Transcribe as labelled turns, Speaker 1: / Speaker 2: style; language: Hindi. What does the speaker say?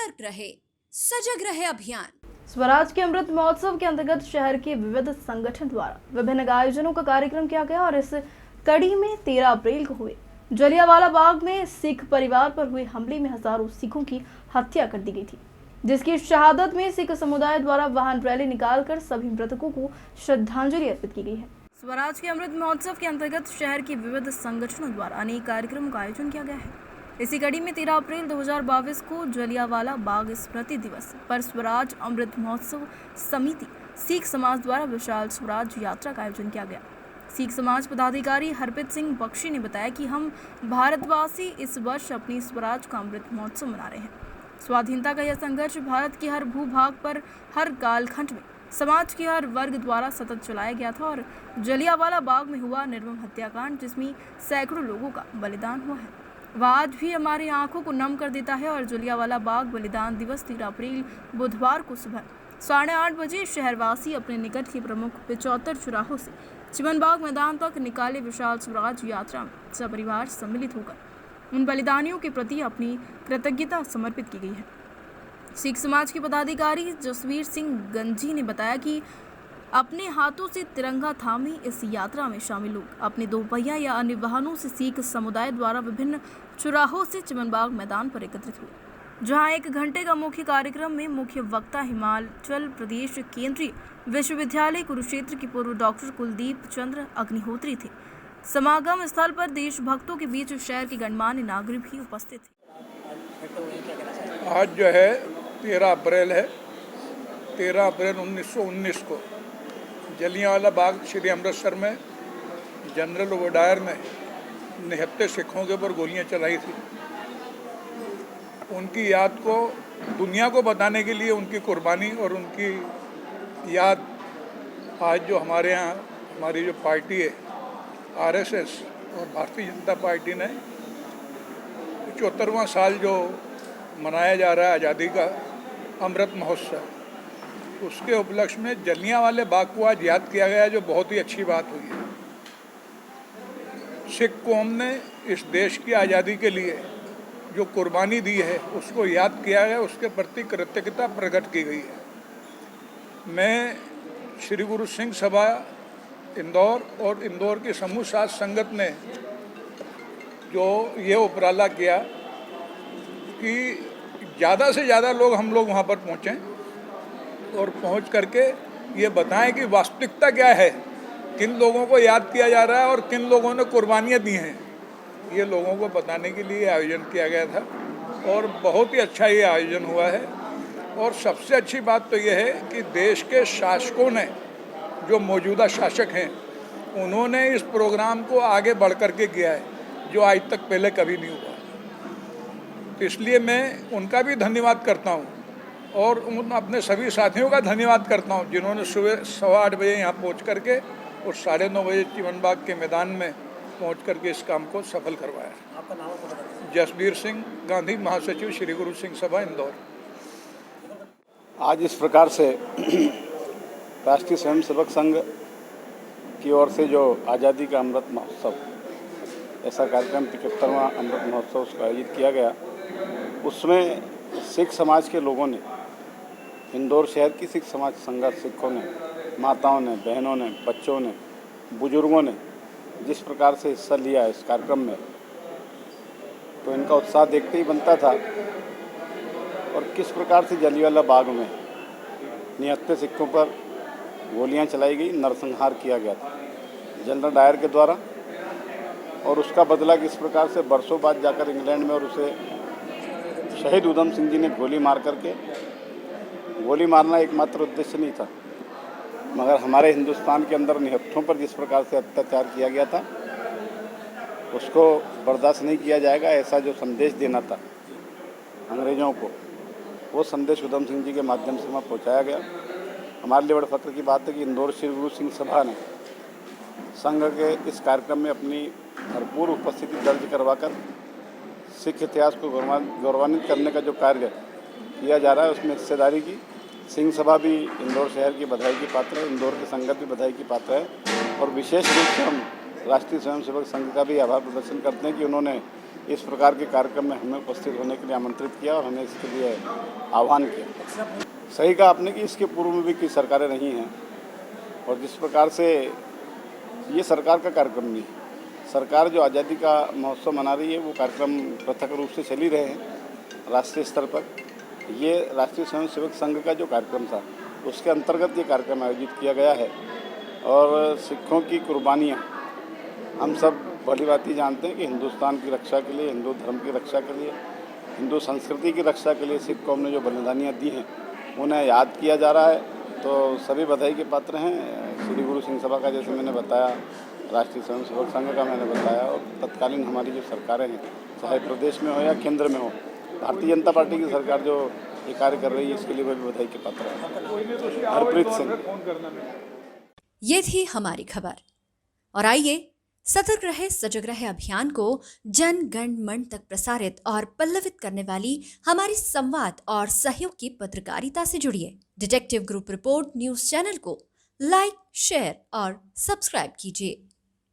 Speaker 1: सतर्क रहे, सजग रहे अभियान।
Speaker 2: स्वराज के अमृत महोत्सव के अंतर्गत शहर के विविध संगठन द्वारा विभिन्न आयोजनों का कार्यक्रम किया गया और इस कड़ी में 13 अप्रैल को हुए जलियांवाला बाग में सिख परिवार पर हुए हमले में हजारों सिखों की हत्या कर दी गई थी, जिसकी शहादत में सिख समुदाय द्वारा वाहन रैली निकालकर सभी मृतकों को श्रद्धांजलि अर्पित की गई है। स्वराज के अमृत महोत्सव के अंतर्गत शहर के विविध संगठनों द्वारा अनेक कार्यक्रमों का आयोजन किया गया है। इसी कड़ी में 13 अप्रैल 2022 को जलियांवाला बाग स्मृति दिवस पर स्वराज अमृत महोत्सव समिति सिख समाज द्वारा विशाल स्वराज यात्रा का आयोजन किया गया। सिख समाज पदाधिकारी हरप्रीत सिंह बख्शी ने बताया कि हम भारतवासी इस वर्ष अपनी स्वराज का अमृत महोत्सव मना रहे हैं। स्वाधीनता का यह संघर्ष भारत के हर भूभाग पर हर कालखंड में समाज के हर वर्ग द्वारा सतत चलाया गया था और जलियांवाला बाग में हुआ निर्मम हत्याकांड, जिसमें सैकड़ों लोगों का बलिदान हुआ है, वह आज भी हमारी आंखों को नम कर देता है। और जलियांवाला बाग बलिदान दिवस 13 अप्रैल बुधवार को सुबह 8:30 बजे शहरवासी अपने निकट के प्रमुख 75 चौराहों से चिमनबाग मैदान तक निकाले विशाल स्वराज यात्रा में सपरिवार सम्मिलित होकर उन बलिदानियों के प्रति अपनी कृतज्ञता समर्पित की गई है। सिख समाज के पदाधिकारी जसवीर सिंह गंजी ने बताया कि अपने हाथों से तिरंगा थामे इस यात्रा में शामिल लोग अपने दोपहिया या अन्य वाहनों से सिख समुदाय द्वारा विभिन्न चौराहों से चिमनबाग मैदान पर एकत्रित हुए, जहां 1 घंटे का मुख्य कार्यक्रम में मुख्य वक्ता हिमाचल प्रदेश केंद्रीय विश्वविद्यालय कुरुक्षेत्र के पूर्व डॉक्टर कुलदीप चंद्र अग्निहोत्री थे। समागम स्थल पर देशभक्तों के बीच शहर के गणमान्य नागरिक भी उपस्थित थे।
Speaker 3: आज जो है 13 अप्रैल है। 13 अप्रैल 1919 को जलियांवाला बाग श्री अमृतसर में जनरल ओडायर ने निहत्थे सिखों के ऊपर गोलियां चलाई थी। उनकी याद को दुनिया को बताने के लिए उनकी कुर्बानी और उनकी याद आज जो हमारे यहाँ हमारी जो पार्टी है आरएसएस और भारतीय जनता पार्टी ने 74वां साल जो मनाया जा रहा है आज़ादी का अमृत महोत्सव, उसके उपलक्ष्य में जलियांवाले बाग को आज याद किया गया, जो बहुत ही अच्छी बात हुई है। सिख कौम ने इस देश की आज़ादी के लिए जो कुर्बानी दी है उसको याद किया गया, उसके प्रति कृतज्ञता प्रकट की गई है। मैं श्री गुरु सिंह सभा इंदौर और इंदौर की समूह साध संगत ने जो ये उपराला किया कि ज़्यादा से ज़्यादा लोग हम लोग वहाँ पर पहुँचें और पहुँच करके ये बताएं कि वास्तविकता क्या है, किन लोगों को याद किया जा रहा है और किन लोगों ने कुर्बानियाँ दी हैं। ये लोगों को बताने के लिए आयोजन किया गया था और बहुत ही अच्छा ये आयोजन हुआ है। और सबसे अच्छी बात तो ये है कि देश के शासकों ने, जो मौजूदा शासक हैं, उन्होंने इस प्रोग्राम को आगे बढ़ कर के किया है, जो आज तक पहले कभी नहीं हुआ। तो इसलिए मैं उनका भी धन्यवाद करता हूँ और उन अपने सभी साथियों का धन्यवाद करता हूँ जिन्होंने सुबह 8:15 बजे यहाँ पहुँच करके और 9:30 बजे चिमनबाग के मैदान में पहुँच करके इस काम को सफल करवाया।
Speaker 4: आपका नाम बता दीजिए।
Speaker 3: जसबीर सिंह गांधी, महासचिव श्री गुरु सिंह सभा इंदौर।
Speaker 5: आज इस प्रकार से राष्ट्रीय स्वयंसेवक संघ की ओर से जो आज़ादी का अमृत महोत्सव, ऐसा कार्यक्रम 75वां अमृत महोत्सव उसका आयोजित किया गया, उसमें सिख समाज के लोगों ने, इंदौर शहर की सिख समाज संगत सिखों ने, माताओं ने, बहनों ने, बच्चों ने, बुजुर्गों ने जिस प्रकार से हिस्सा लिया इस कार्यक्रम में, तो इनका उत्साह देखते ही बनता था। और किस प्रकार से जलियांवाला बाग में निहत्थे सिखों पर गोलियां चलाई गई, नरसंहार किया गया था जनरल डायर के द्वारा, और उसका बदला किस प्रकार से बरसों बाद जाकर इंग्लैंड में और उसे शहीद उधम सिंह जी ने गोली मार करके, गोली मारना एकमात्र उद्देश्य नहीं था, मगर हमारे हिंदुस्तान के अंदर निहत्थों पर जिस प्रकार से अत्याचार किया गया था उसको बर्दाश्त नहीं किया जाएगा, ऐसा जो संदेश देना था अंग्रेज़ों को, वो संदेश उधम सिंह जी के माध्यम से वहाँ पहुँचाया गया। हमारे लिए बड़े फख्र की बात है कि इंदौर श्री गुरु सिंह सभा ने संघ के इस कार्यक्रम में अपनी भरपूर उपस्थिति दर्ज करवाकर सिख इतिहास को गौरवान्वित करने का जो कार्य किया जा रहा है उसमें हिस्सेदारी की। सिंह सभा भी इंदौर शहर की बधाई की पात्र है, इंदौर की संगत भी बधाई की पात्र है, और विशेष रूप से हम राष्ट्रीय स्वयंसेवक संघ का भी आभार प्रदर्शन करते हैं कि उन्होंने इस प्रकार के कार्यक्रम में हमें उपस्थित होने के लिए आमंत्रित किया और हमने इसके लिए आह्वान किया। सही कहा आपने कि इसके पूर्व में भी कई सरकारें रही हैं और जिस प्रकार से ये सरकार का कार्यक्रम नहीं है। सरकार जो आज़ादी का महोत्सव मना रही है वो कार्यक्रम पृथक रूप से चल ही रहे हैं राष्ट्रीय स्तर पर। ये राष्ट्रीय स्वयंसेवक संघ का जो कार्यक्रम था उसके अंतर्गत ये कार्यक्रम आयोजित किया गया है और सिखों की कुर्बानियाँ हम सब भली भांति जानते हैं कि हिंदुस्तान की रक्षा के लिए, हिंदू धर्म की रक्षा के लिए, हिंदू संस्कृति की रक्षा के लिए सिख कौम ने जो बलिदानियाँ दी हैं उन्हें याद किया जा रहा है। तो सभी बधाई के पात्र हैं। श्री गुरु सिंह सभा का जैसे मैंने बताया, राष्ट्रीय स्वयंसेवक संघ का मैंने बताया और तत्कालीन हमारी जो सरकारें हैं चाहे प्रदेश में हो या केंद्र में हो, भारतीय जनता पार्टी की सरकार जो ये कार्य कर रही है इसके लिए वो भी बधाई के पात्र हैं। हरप्रीत सिंह।
Speaker 1: ये थी हमारी खबर। और आइए सतर्क रहे सजग रहे अभियान को जन गण मन तक प्रसारित और पल्लवित करने वाली हमारी संवाद और सहयोग की पत्रकारिता से जुड़िए। Detective group report news channel को लाइक, शेयर और सब्सक्राइब कीजिए।